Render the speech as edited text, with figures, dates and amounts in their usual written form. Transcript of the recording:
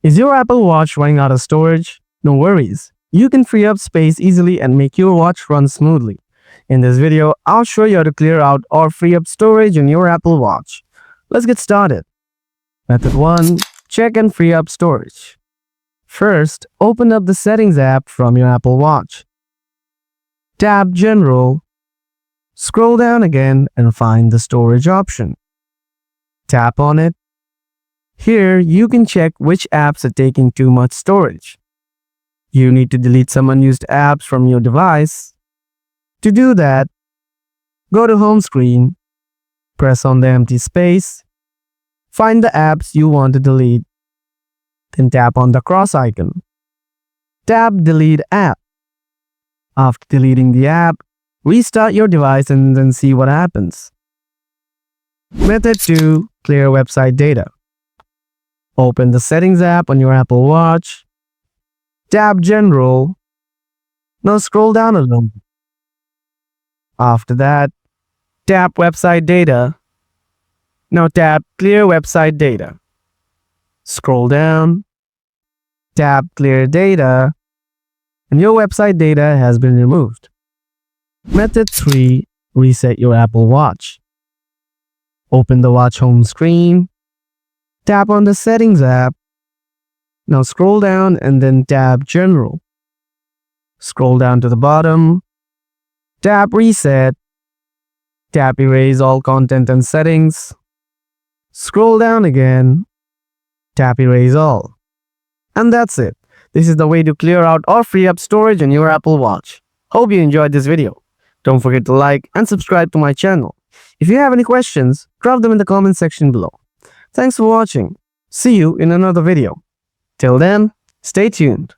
Is your Apple Watch running out of storage? No worries. You can free up space easily and make your watch run smoothly. In this video, I'll show you how to clear out or free up storage in your Apple Watch. Let's get started. Method 1. Check and free up storage. First, open up the Settings app from your Apple Watch. Tap General. Scroll down again and find the storage option. Tap on it. Here, you can check which apps are taking too much storage. You need to delete some unused apps from your device. To do that, go to Home Screen, press on the empty space, find the apps you want to delete, then tap on the cross icon. Tap Delete App. After deleting the app, restart your device and then see what happens. Method 2. Clear website data. Open the Settings app on your Apple Watch. Tap General. Now scroll down a little. After that, tap Website Data. Now tap Clear Website Data. Scroll down. Tap Clear Data. And your website data has been removed. Method 3. Reset your Apple Watch. Open the watch home screen. Tap on the Settings app. Now scroll down and then tap General. Scroll down to the bottom. Tap Reset. Tap Erase all content and settings. Scroll down again. Tap Erase all. And that's it. This is the way to clear out or free up storage on your Apple Watch. Hope you enjoyed this video. Don't forget to like and subscribe to my channel. If you have any questions, drop them in the comment section below. Thanks for watching. See you in another video. Till then, stay tuned.